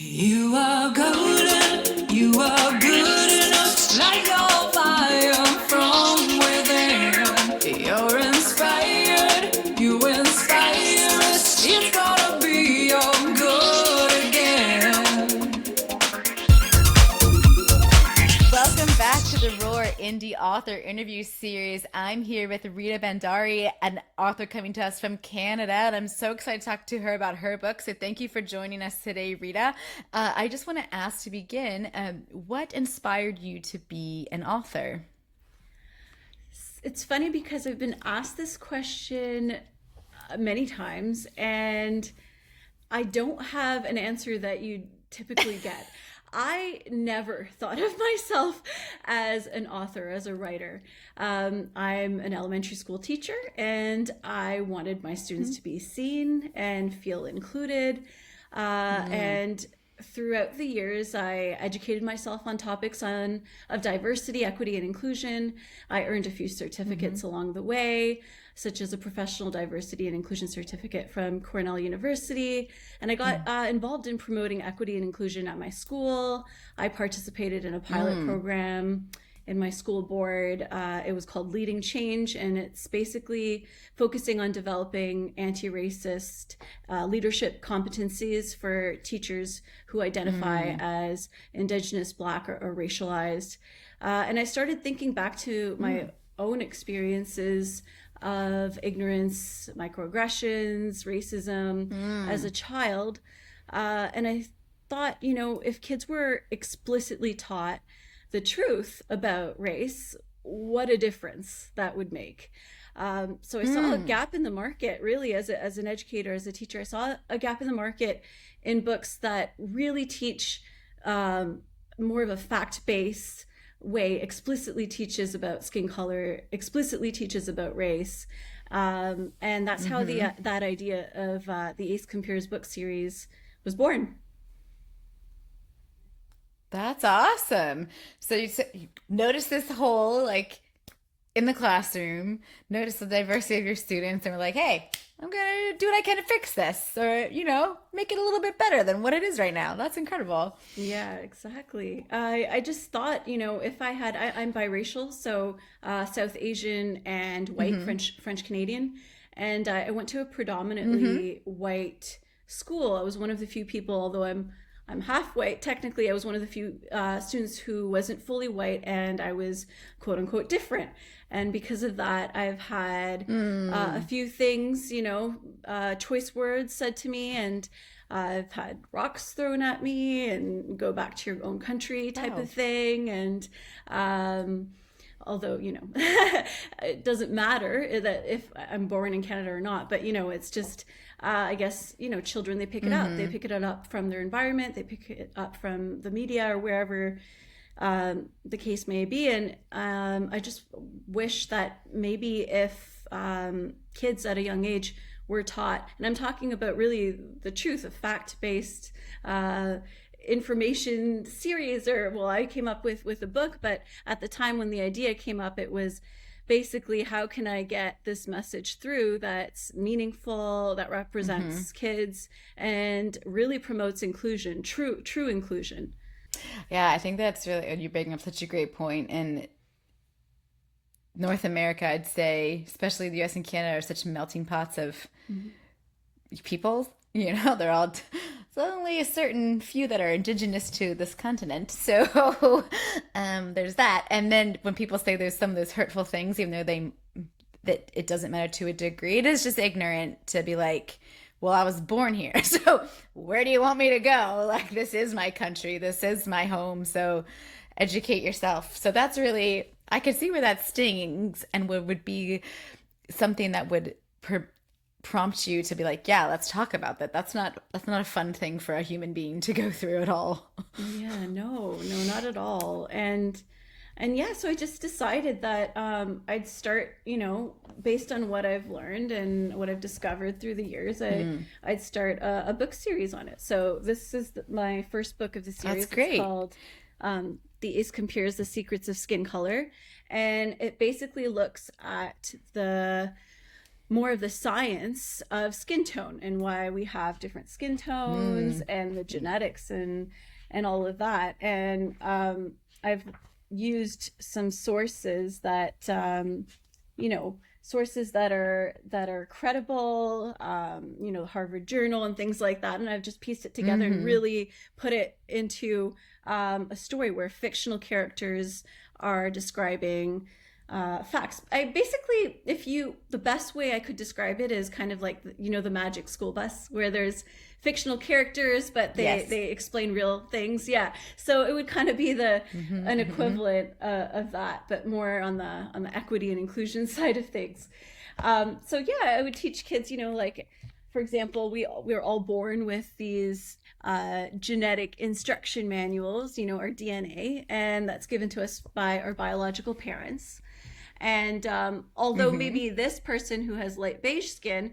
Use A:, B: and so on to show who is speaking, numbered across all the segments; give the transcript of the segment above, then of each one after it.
A: You are golden, you are good enough, like your fire from within. You're inspired, you inspire us, it's gonna be all good again.
B: Welcome back to the Roar Indie Author Interview Series. I'm here with Rita Bhandari, an author coming to us from Canada, and I'm so excited to talk to her about her book. So thank you for joining us today, Rita. I just want to ask to begin, what inspired you to be an author?
C: It's funny because I've been asked this question many times, and I don't have an answer that you typically get. I never thought of myself as an author, as a writer. I'm an elementary school teacher, and I wanted my students to be seen and feel included. And throughout the years, I educated myself on topics of diversity, equity, and inclusion. I earned a few certificates along the way, such as a professional diversity and inclusion certificate from Cornell University. And I got involved in promoting equity and inclusion at my school. I participated in a pilot program in my school board. It was called Leading Change, and it's basically focusing on developing anti-racist leadership competencies for teachers who identify as Indigenous, Black, or racialized. And I started thinking back to my own experiences of ignorance, microaggressions, racism as a child. And I thought, if kids were explicitly taught the truth about race, what a difference that would make. So I saw a gap in the market, really, as an educator, as a teacher. I saw a gap in the market in books that really teach more of a fact-based way, explicitly teaches about skin color, explicitly teaches about race. And that's how that idea of the Ace Compeers book series was born.
B: That's awesome. So you notice this whole, like, in the classroom, notice the diversity of your students, and we're like, hey, I'm going to do what I can to fix this, or, make it a little bit better than what it is right now. That's incredible.
C: Yeah, exactly. I just thought, if I'm biracial, so South Asian and white, French Canadian, and I went to a predominantly white school. I was one of the few people, although I'm half white. Technically, I was one of the few students who wasn't fully white, and I was quote unquote different. And because of that, I've had a few things, choice words said to me, and I've had rocks thrown at me, and go back to your own country type of thing. And although, it doesn't matter that if I'm born in Canada or not, but, it's just, I guess, children, they pick it up. They pick it up from their environment. They pick it up from the media or wherever the case may be. And I just wish that maybe if kids at a young age were taught, and I'm talking about really the truth of fact-based information series, or, well, I came up with a book, but at the time when the idea came up, it was basically, how can I get this message through that's meaningful, that represents kids, and really promotes inclusion, true inclusion.
B: Yeah, I think that's really, you bring up such a great point. In North America, I'd say, especially the US and Canada, are such melting pots of people. They're all, there's only a certain few that are indigenous to this continent. So there's that. And then when people say there's some of those hurtful things, even though that it doesn't matter to a degree, it is just ignorant to be like, well, I was born here, so where do you want me to go? Like, this is my country, this is my home, so educate yourself. So that's really, I could see where that stings, and would be something that would prompt you to be like, yeah, let's talk about that. That's not a fun thing for a human being to go through at all.
C: Yeah, no, not at all. And yeah, so I just decided that I'd start, based on what I've learned and what I've discovered through the years, I'd start a book series on it. So this is my first book of the series.
B: That's great.
C: It's called The Ace Compeers, The Secrets of Skin Color. And it basically looks at the more of the science of skin tone and why we have different skin tones and the genetics and all of that. And I've used some sources that sources that are credible, the Harvard Journal and things like that, and I've just pieced it together and really put it into a story where fictional characters are describing facts. I basically, the best way I could describe it is kind of like, the Magic School Bus, where there's fictional characters, but they explain real things. Yeah. So it would kind of be an equivalent of that, but more on the equity and inclusion side of things. So yeah, I would teach kids, like, for example, we're all born with these genetic instruction manuals, our DNA, and that's given to us by our biological parents. And although maybe this person who has light beige skin,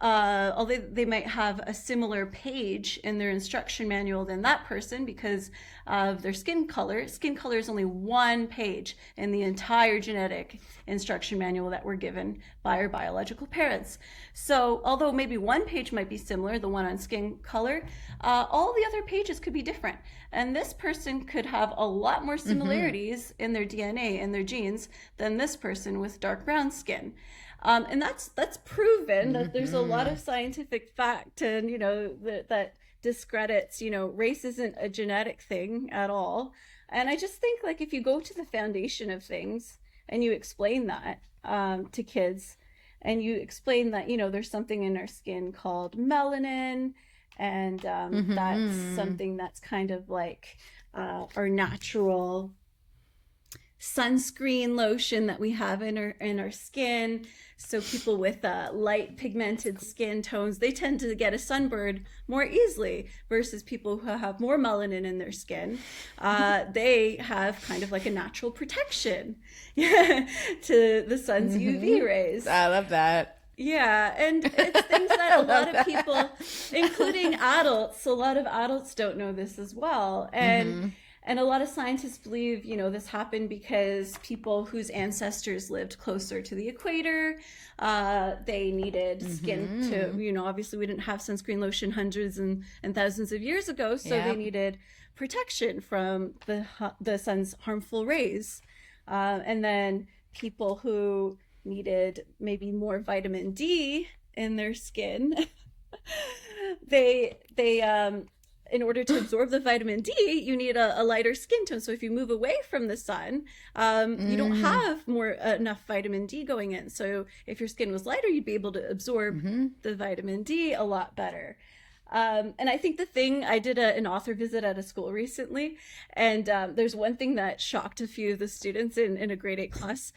C: although they might have a similar page in their instruction manual than that person because of their skin color is only one page in the entire genetic instruction manual that we're given by our biological parents. So although maybe one page might be similar, the one on skin color, all the other pages could be different. And this person could have a lot more similarities in their DNA and their genes than this person with dark brown skin. And that's proven that there's a lot of scientific fact, and that discredits, race isn't a genetic thing at all. And I just think, like, if you go to the foundation of things and you explain that to kids, and you explain that there's something in our skin called melanin, and that's something that's kind of like our natural sunscreen lotion that we have in our skin. So people with light pigmented skin tones, they tend to get a sunburn more easily versus people who have more melanin in their skin. They have kind of like a natural protection to the sun's UV rays.
B: I love that.
C: Yeah, and it's things that a lot of people, including adults, a lot of adults don't know this as well. And a lot of scientists believe, this happened because people whose ancestors lived closer to the equator, they needed skin to, obviously we didn't have sunscreen lotion hundreds and thousands of years ago, so they needed protection from the sun's harmful rays. And then people who needed maybe more vitamin D in their skin, they in order to absorb the vitamin D, you need a lighter skin tone. So if you move away from the sun, you don't have enough vitamin D going in. So if your skin was lighter, you'd be able to absorb the vitamin D a lot better. And I think I did an author visit at a school recently, and there's one thing that shocked a few of the students in a grade 8 class.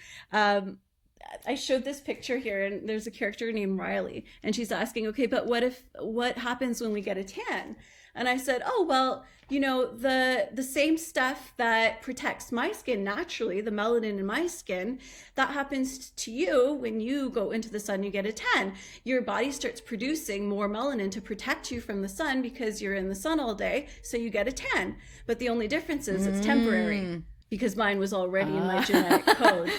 C: I showed this picture here, and there's a character named Riley, and she's asking, okay, but what happens when we get a tan? And I said, oh, well, the same stuff that protects my skin naturally, the melanin in my skin, that happens to you when you go into the sun, you get a tan. Your body starts producing more melanin to protect you from the sun because you're in the sun all day, so you get a tan. But the only difference is it's temporary because mine was already in my genetic code.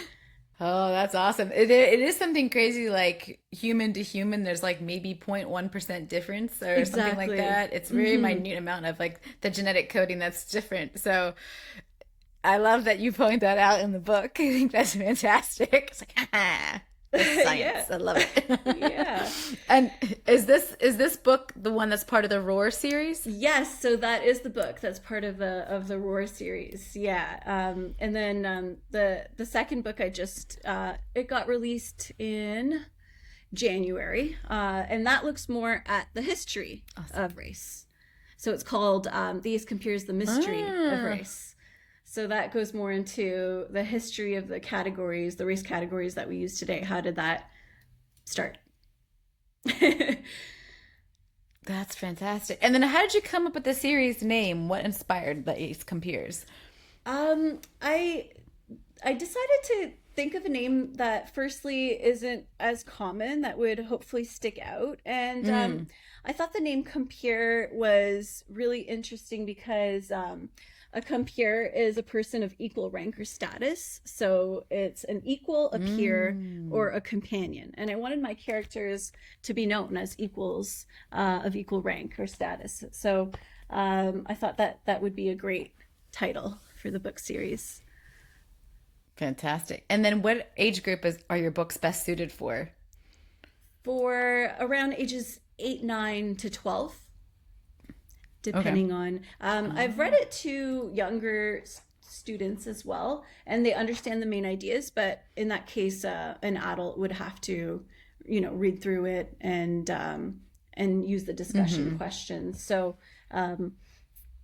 B: Oh, that's awesome. It is something crazy, like human to human, there's like maybe 0.1% difference or something like that. It's very minute amount of like the genetic coding that's different. So I love that you point that out in the book. I think that's fantastic. It's like, that's science. I love it.
C: Yeah.
B: And is this book the one that's part of the Roar series?
C: Yes, so that is the book that's part of the Roar series. Yeah. And then the second book it got released in January, and that looks more at the history of race. So it's called the Ace Compeers, the Mystery of Race. So that goes more into the history of the categories, the race categories that we use today. How did that start?
B: That's fantastic. And then how did you come up with the series name? What inspired the Ace Compeers?
C: I decided to think of a name that firstly isn't as common, that would hopefully stick out. And I thought the name Compeer was really interesting because a compeer is a person of equal rank or status. So it's an equal, a peer, or a companion. And I wanted my characters to be known as equals of equal rank or status. So I thought that would be a great title for the book series.
B: Fantastic. And then what age group are your books best suited for?
C: For around ages 8, 9 to 12. Depending on, I've read it to younger students as well, and they understand the main ideas, but in that case, an adult would have to, read through it and use the discussion questions. So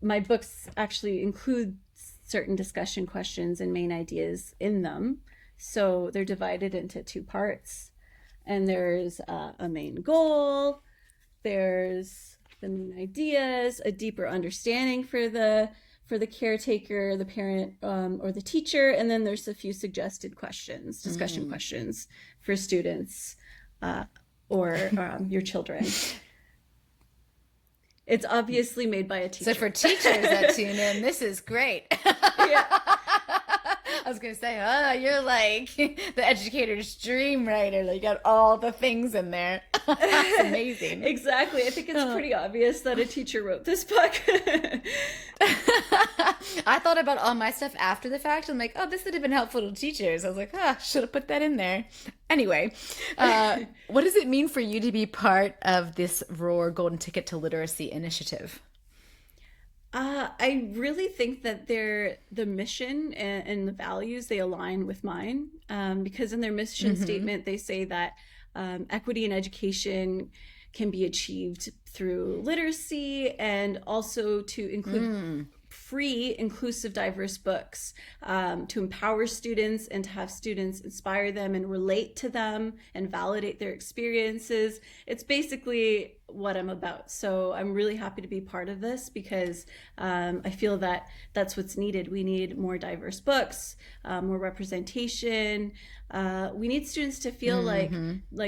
C: my books actually include certain discussion questions and main ideas in them. So they're divided into 2 parts, and there's a main goal, there's the main ideas, a deeper understanding for the caretaker, the parent, or the teacher, and then there's a few suggested questions, discussion questions for students or your children. It's obviously made by a teacher.
B: So for teachers that tune in, this is great.
C: Yeah.
B: I was going to say, you're like the educator's dream writer. You got all the things in there. That's amazing.
C: Exactly. I think it's pretty obvious that a teacher wrote this book.
B: I thought about all my stuff after the fact. I'm like, this would have been helpful to teachers. I was like, should have put that in there. Anyway, what does it mean for you to be part of this Roar Golden Ticket to Literacy initiative?
C: I really think that the mission and the values, they align with mine, because in their mission statement, they say that equity in education can be achieved through literacy and also to include free, inclusive, diverse books, to empower students and to have students inspire them and relate to them and validate their experiences. It's basically what I'm about. So I'm really happy to be part of this because I feel that that's what's needed. We need more diverse books, more representation. We need students to feel like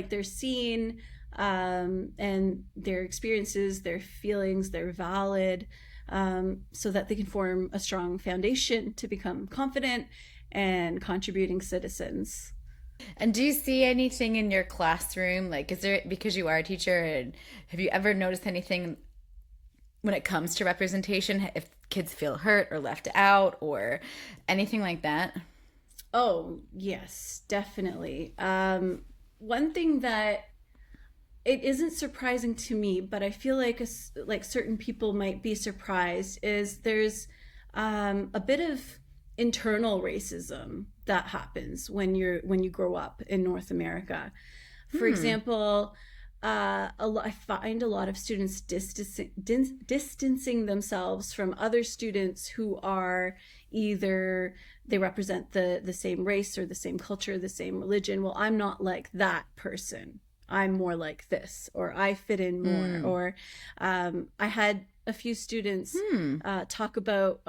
C: they're seen, and their experiences, their feelings, they're valid, so that they can form a strong foundation to become confident and contributing citizens.
B: And do you see anything in your classroom? Like, is there, because you are a teacher, and have you ever noticed anything when it comes to representation, if kids feel hurt or left out or anything like that?
C: Oh, yes, definitely. One thing that it isn't surprising to me, but I feel like certain people might be surprised, is there's a bit of internal racism that happens when you grow up in North America. For example, I find a lot of students distancing themselves from other students who are either they represent the same race or the same culture, the same religion. Well, I'm not like that person. I'm more like this, or I fit in more, or I had a few students talk about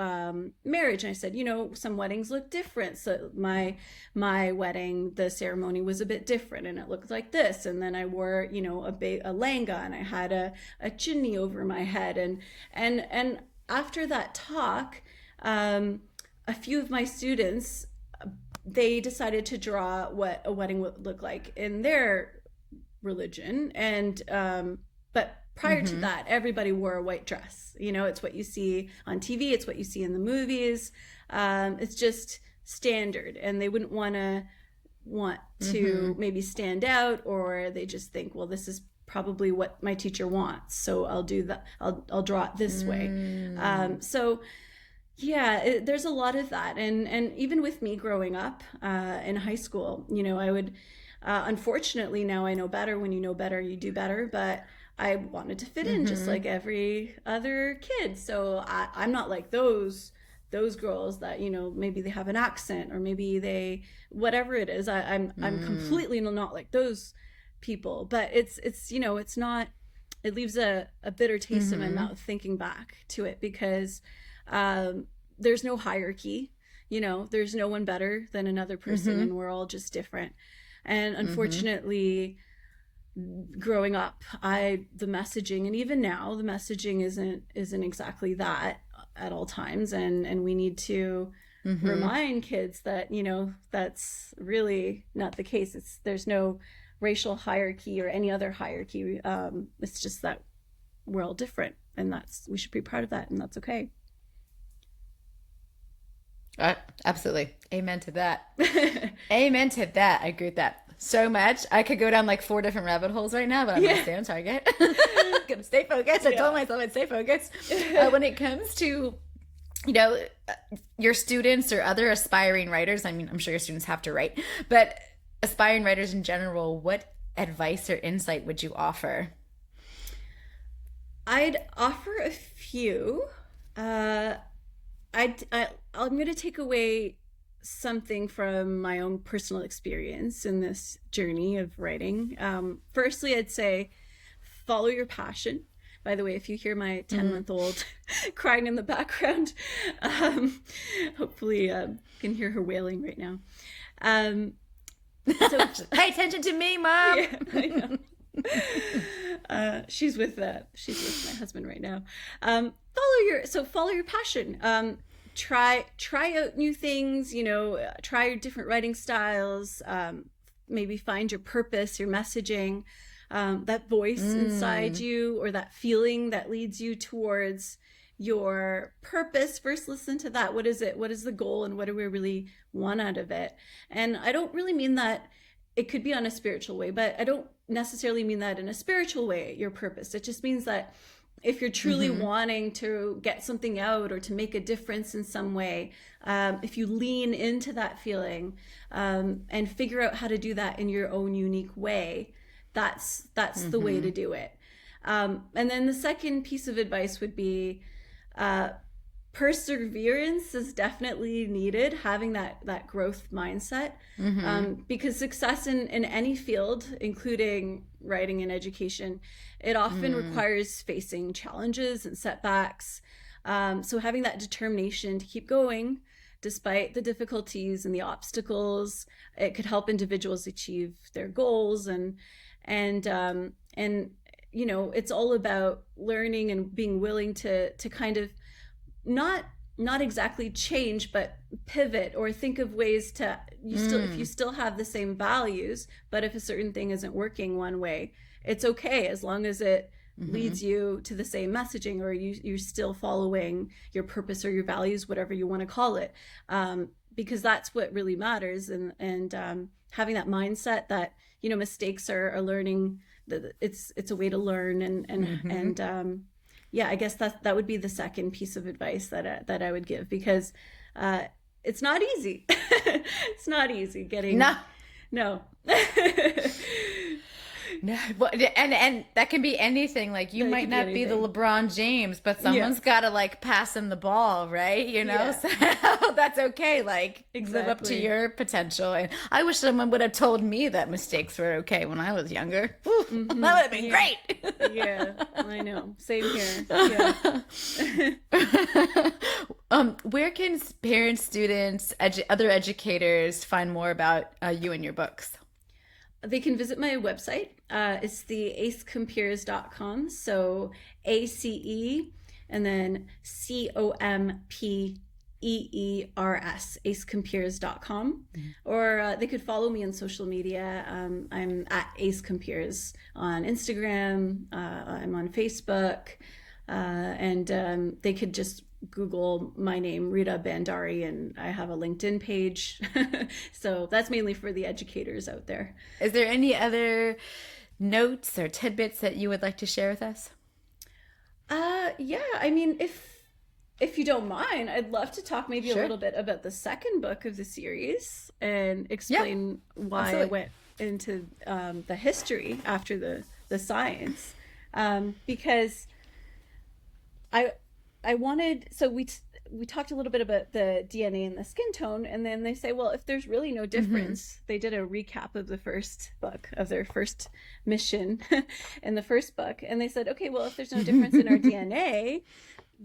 C: marriage, and I said, some weddings look different. So my wedding, the ceremony was a bit different, and it looked like this. And then I wore, a langa, and I had a chimney over my head, and after that talk, a few of my students, they decided to draw what a wedding would look like in their religion, and but prior to that, everybody wore a white dress. It's what you see on TV, it's what you see in the movies. It's just standard, and they wouldn't want to maybe stand out, or they just think, well, this is probably what my teacher wants, so I'll do that. I'll draw it this way. So yeah, there's a lot of that, and even with me growing up in high school, I would. Unfortunately, now I know better. When you know better, you do better. But I wanted to fit in just like every other kid. So I'm not like those girls that, maybe they have an accent, or maybe they, whatever it is. I'm completely not like those people. But it's not, it leaves a bitter taste in my mouth thinking back to it, because there's no hierarchy. There's no one better than another person, and we're all just different. And unfortunately, growing up, the messaging, and even now, the messaging isn't exactly that. at all times, and we need to remind kids that, you know, that's really not the case. There's no racial hierarchy or any other hierarchy. It's just that we're all different, and we should be proud of that, and that's okay.
B: Absolutely. Amen to that. Amen to that. I agree with that so much. I could go down like 4 different rabbit holes right now, but I'm going to stay on target. Gonna stay focused. I told myself I'd stay focused. When it comes to, you know, your students or other aspiring writers, I mean, I'm sure your students have to write, but aspiring writers in general, what advice or insight would you offer?
C: I'd offer a few. I'm going to take away something from my own personal experience in this journey of writing. Firstly, I'd say follow your passion. By the way, if you hear my 10-month-old crying in the background, hopefully you can hear her wailing right now. So,
B: pay attention to me, Mom.
C: Yeah, I know. She's with my husband right now. Follow your passion. Try out new things, you know, try your different writing styles, maybe find your purpose, your messaging, that voice inside you, or that feeling that leads you towards your purpose. First, listen to that. What is it? What is the goal? And what do we really want out of it? And I don't really mean that it could be on a spiritual way, but I don't necessarily mean that in a spiritual way, your purpose. It just means that if you're truly wanting to get something out or to make a difference in some way, if you lean into that feeling and figure out how to do that in your own unique way, that's the way to do it. And then the second piece of advice would be perseverance is definitely needed, having that growth mindset, because success in any field, including writing and education, it often requires facing challenges and setbacks. So having that determination to keep going despite the difficulties and the obstacles, it could help individuals achieve their goals. And you know, it's all about learning and being willing to kind of not exactly change, but pivot or think of ways to if you still have the same values, but if a certain thing isn't working one way, it's okay as long as it leads you to the same messaging, or you're still following your purpose or your values, whatever you want to call it, because that's what really matters. And having that mindset that, you know, mistakes are learning, that it's a way to learn, and yeah, I guess that would be the second piece of advice that I would give, because it's not easy. It's not easy getting no.
B: No, and that can be anything. Like you might not be the LeBron James, but someone's got to like pass him the ball, right? You know, so that's okay. Like live up to your potential. And I wish someone would have told me that mistakes were okay when I was younger. Ooh, that would have been great.
C: Yeah, I know. Same here. Yeah.
B: Where can parents, students, other educators find more about you and your books?
C: They can visit my website. It's the acecompers.com. So ACE and then COMPEERS, acecompers.com. Or they could follow me on social media. I'm at Ace Compeers on Instagram. I'm on Facebook. And they could just Google my name, Rita Bhandari, and I have a LinkedIn page. So that's mainly for the educators out there.
B: Is there any other notes or tidbits that you would like to share with us?
C: Yeah, I mean, if you don't mind, I'd love to talk maybe a little bit about the second book of the series and explain why I went into the history after the science, because I wanted, so we talked a little bit about the DNA and the skin tone, and then they say, well, if there's really no difference, they did a recap of the first book, of their first mission in the first book, and they said, okay, well, if there's no difference in our DNA,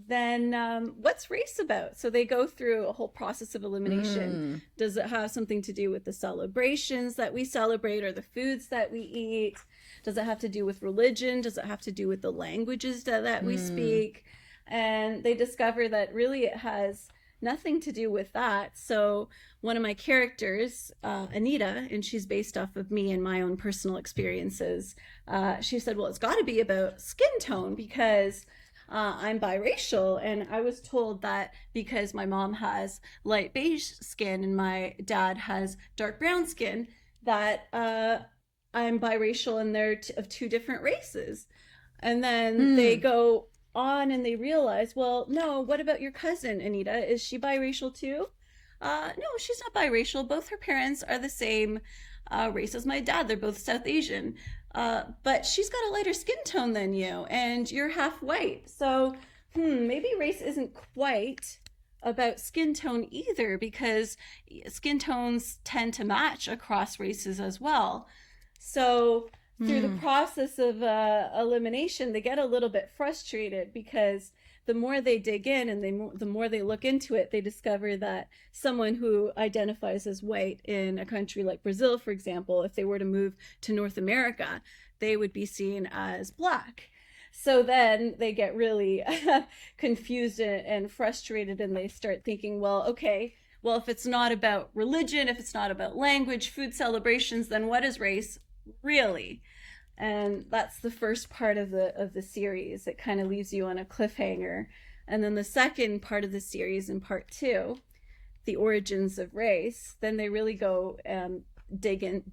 C: then what's race about? So they go through a whole process of elimination. Does it have something to do with the celebrations that we celebrate or the foods that we eat? Does it have to do with religion? Does it have to do with the languages that we speak? And they discover that really it has nothing to do with that. So one of my characters, Anita, and she's based off of me and my own personal experiences, she said, well, it's got to be about skin tone because I'm biracial. And I was told that because my mom has light beige skin and my dad has dark brown skin, that I'm biracial and they're of two different races. And then they go on and they realize, well, no, what about your cousin, Anita? Is she biracial too? No, she's not biracial. Both her parents are the same race as my dad. They're both South Asian. But she's got a lighter skin tone than you, and you're half white. So, maybe race isn't quite about skin tone either, because skin tones tend to match across races as well. So through the process of elimination, they get a little bit frustrated because the more they dig in and the more they look into it, they discover that someone who identifies as white in a country like Brazil, for example, if they were to move to North America, they would be seen as black. So then they get really confused and frustrated, and they start thinking, well, okay, well, if it's not about religion, if it's not about language, food celebrations, then what is race really? And that's the first part of the series. It kind of leaves you on a cliffhanger. And then the second part of the series, in part 2, the origins of race, then they really go dig in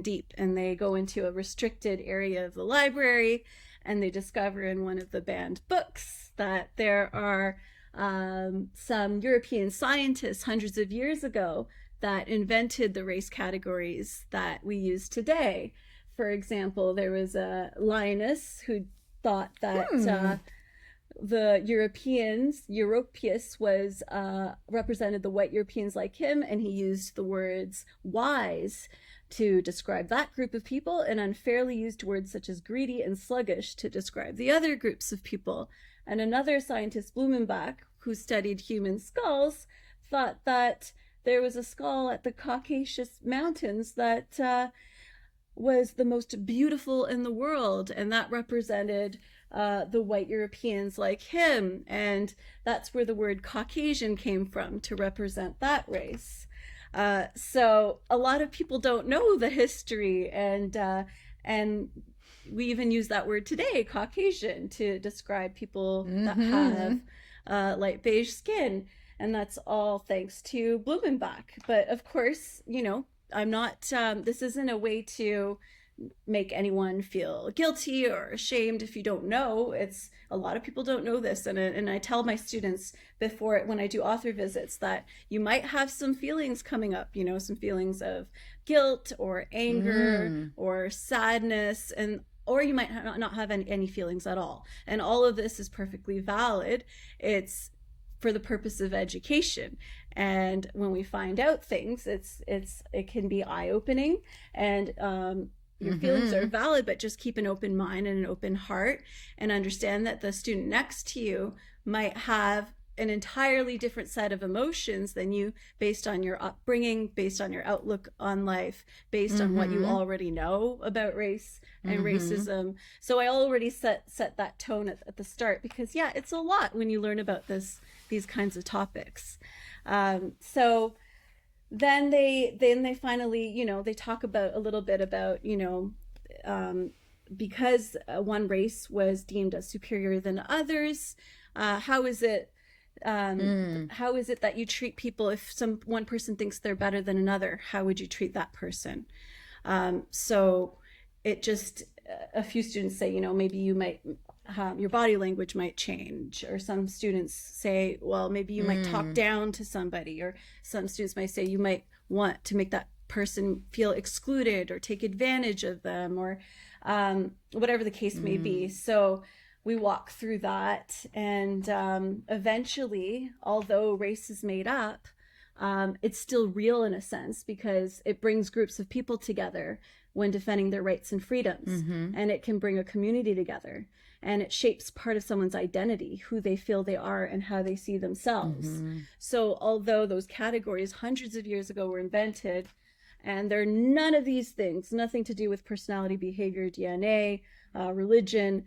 C: deep, and they go into a restricted area of the library, and they discover in one of the banned books that there are some European scientists hundreds of years ago that invented the race categories that we use today. For example, there was a Linus who thought that the Europeus was represented the white Europeans like him, and he used the words wise to describe that group of people, and unfairly used words such as greedy and sluggish to describe the other groups of people. And another scientist, Blumenbach, who studied human skulls, thought that there was a skull at the Caucasus Mountains that was the most beautiful in the world, and that represented the white Europeans like him, and that's where the word Caucasian came from, to represent that race. So a lot of people don't know the history, and we even use that word today, Caucasian, to describe people that have light beige skin, and that's all thanks to Blumenbach. But of course, you know, I'm not, this isn't a way to make anyone feel guilty or ashamed if you don't know. It's, a lot of people don't know this, and I tell my students before, when I do author visits, that you might have some feelings coming up, you know, some feelings of guilt or anger or sadness, or you might not have any feelings at all, and all of this is perfectly valid. It's for the purpose of education, and when we find out things, it can be eye-opening, and your feelings are valid, but just keep an open mind and an open heart, and understand that the student next to you might have an entirely different set of emotions than you, based on your upbringing, based on your outlook on life, based on what you already know about race and racism. So I already set that tone at the start, because yeah, it's a lot when you learn about these kinds of topics. So then they finally, you know, they talk about a little bit about, you know, because one race was deemed as superior than others, how is it that you treat people? If one person thinks they're better than another, how would you treat that person? So it just, a few students say, you know, maybe you might, your body language might change, or some students say, well, maybe you might talk down to somebody, or some students might say you might want to make that person feel excluded or take advantage of them, or whatever the case may be. So we walk through that, and eventually, although race is made up, it's still real in a sense, because it brings groups of people together when defending their rights and freedoms, and it can bring a community together, and it shapes part of someone's identity, who they feel they are and how they see themselves. So although those categories hundreds of years ago were invented, and they're none of these things, nothing to do with personality, behavior, DNA, religion,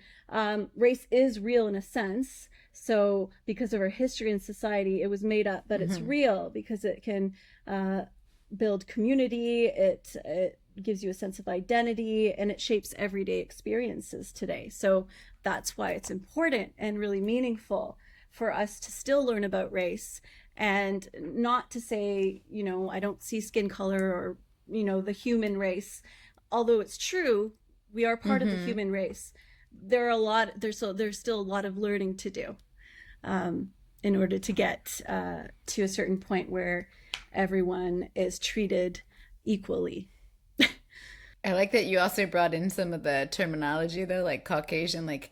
C: race is real in a sense, So because of our history in society, it was made up, but it's real because it can build community. It gives you a sense of identity, and it shapes everyday experiences today. So that's why it's important and really meaningful for us to still learn about race, and not to say, you know, I don't see skin color or, you know, the human race. Although it's true, we are part of the human race. There's still a lot of learning to do in order to get to a certain point where everyone is treated equally.
B: I like that you also brought in some of the terminology, though, like Caucasian, like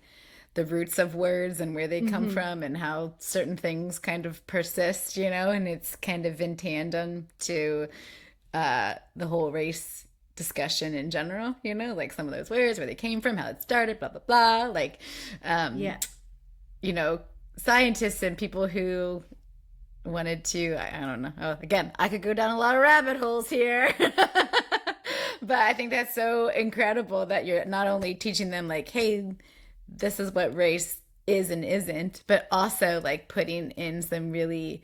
B: the roots of words and where they come from and how certain things kind of persist, you know, and it's kind of in tandem to the whole race discussion in general, you know, like some of those words, where they came from, how it started, blah, blah, blah. Like, you know, scientists and people who wanted to, I don't know. Oh, again, I could go down a lot of rabbit holes here. But I think that's so incredible that you're not only teaching them like, hey, this is what race is and isn't, but also like putting in some really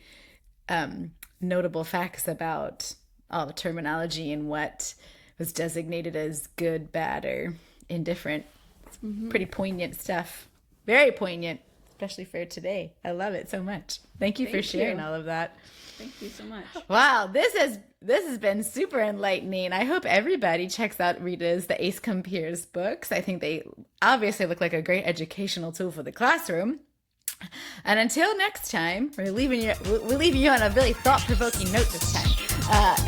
B: notable facts about all the terminology and what was designated as good, bad, or indifferent. It's pretty poignant stuff. Very poignant, especially for today. I love it so much. Thank you for sharing all of that.
C: Thank you so much.
B: Wow, this has been super enlightening. I hope everybody checks out Rita's The Ace Compeers books. I think they obviously look like a great educational tool for the classroom. And until next time, we're leaving you on a really thought-provoking note this time.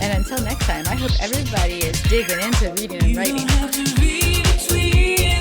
B: And until next time, I hope everybody is digging into reading and writing.
A: You don't have to read between